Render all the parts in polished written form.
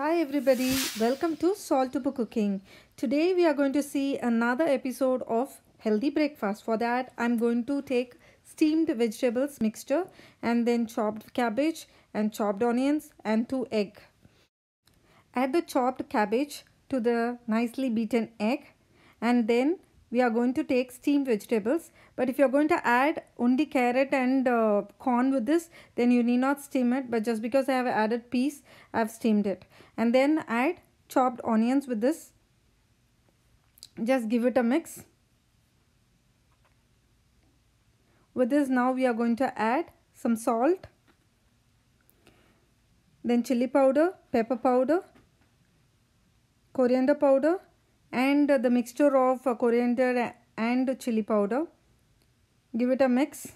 Hi everybody, welcome to Saltable Cooking. Today we are going to see another episode of healthy breakfast. For that I'm going to take steamed vegetables mixture and then chopped cabbage and chopped onions and 2 eggs. Add the chopped cabbage to the nicely beaten egg and then we are going to take steamed vegetables. But if you are going to add only carrot and corn with this, then you need not steam it. But just because I have added peas, I have steamed it. And then add chopped onions with this. Just give it a mix. With this now we are going to add some salt, then chili powder, pepper powder, coriander powder and the mixture of coriander and chili powder. Give it a mix.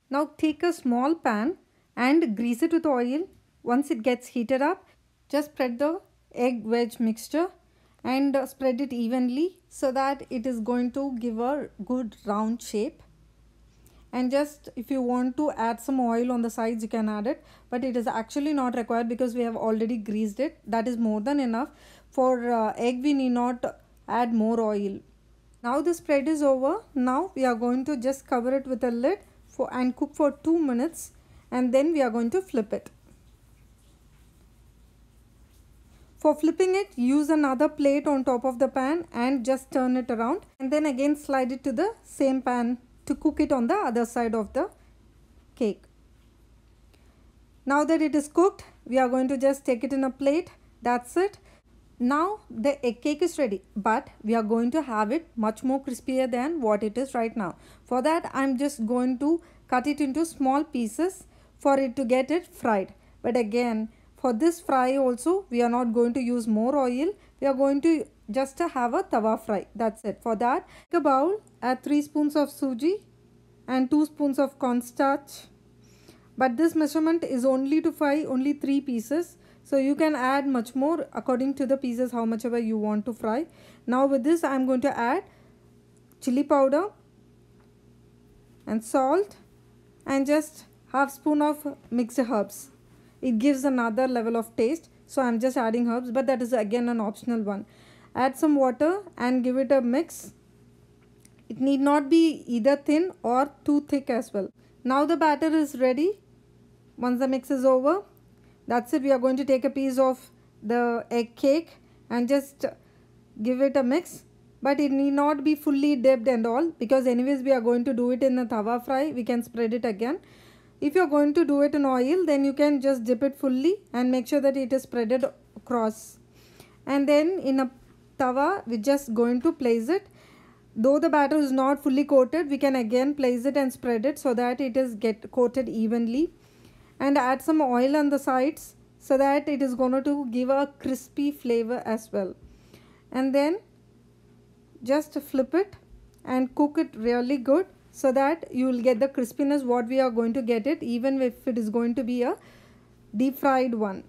Now take a small pan and grease it with oil. Once it gets heated up, just spread the egg veg mixture and spread it evenly so that it is going to give a good round shape. And just if you want to add some oil on the sides, you can add it, but it is actually not required because we have already greased it. That is more than enough. For egg we need not add more oil. Now the spread is over. Now we are going to just cover it with a lid and cook for 2 minutes and then we are going to flip it. For flipping it, use another plate on top of the pan and just turn it around and then again slide it to the same pan to cook it on the other side of the cake. Now that it is cooked, we are going to just take it in a plate. That's it. Now the egg cake is ready, but we are going to have it much more crispier than what it is right now. For that I'm just going to cut it into small pieces for it to get it fried. But again, for this fry also we are not going to use more oil. We are going to just have a tawa fry. That's it. For that, take a bowl, add 3 spoons of suji and 2 spoons of cornstarch. But this measurement is only to fry only 3 pieces. So you can add much more according to the pieces, how much ever you want to fry. Now with this I am going to add chili powder and salt and just half spoon of mixed herbs. It gives another level of taste. So I am just adding herbs, but that is again an optional one. Add some water and give it a mix. It need not be either thin or too thick as well. Now the batter is ready. Once the mix is over, that's it. We are going to take a piece of the egg cake and just give it a mix. But it need not be fully dipped and all, because anyways we are going to do it in a tawa fry. We can spread it again. If you are going to do it in oil, then you can just dip it fully and make sure that it is spreaded across. And then in a tawa, we're just going to place it. Though the batter is not fully coated, we can again place it and spread it so that it is get coated evenly. And add some oil on the sides so that it is going to give a crispy flavor as well. And then just flip it and cook it really good so that you will get the crispiness what we are going to get it, even if it is going to be a deep fried one.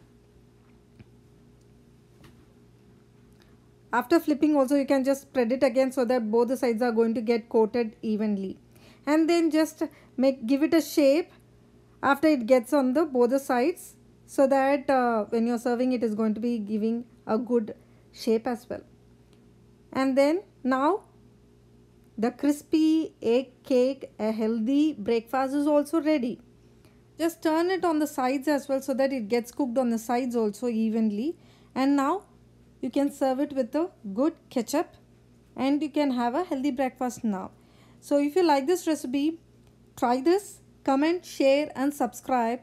After flipping also you can just spread it again so that both the sides are going to get coated evenly. And then just give it a shape after it gets on the both the sides so that when you're serving it is going to be giving a good shape as well. And then now the crispy egg cake, a healthy breakfast is also ready. Just turn it on the sides as well so that it gets cooked on the sides also evenly. And now you can serve it with a good ketchup and you can have a healthy breakfast now. So if you like this recipe, try this, comment, share and subscribe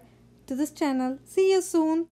to this channel. See you soon.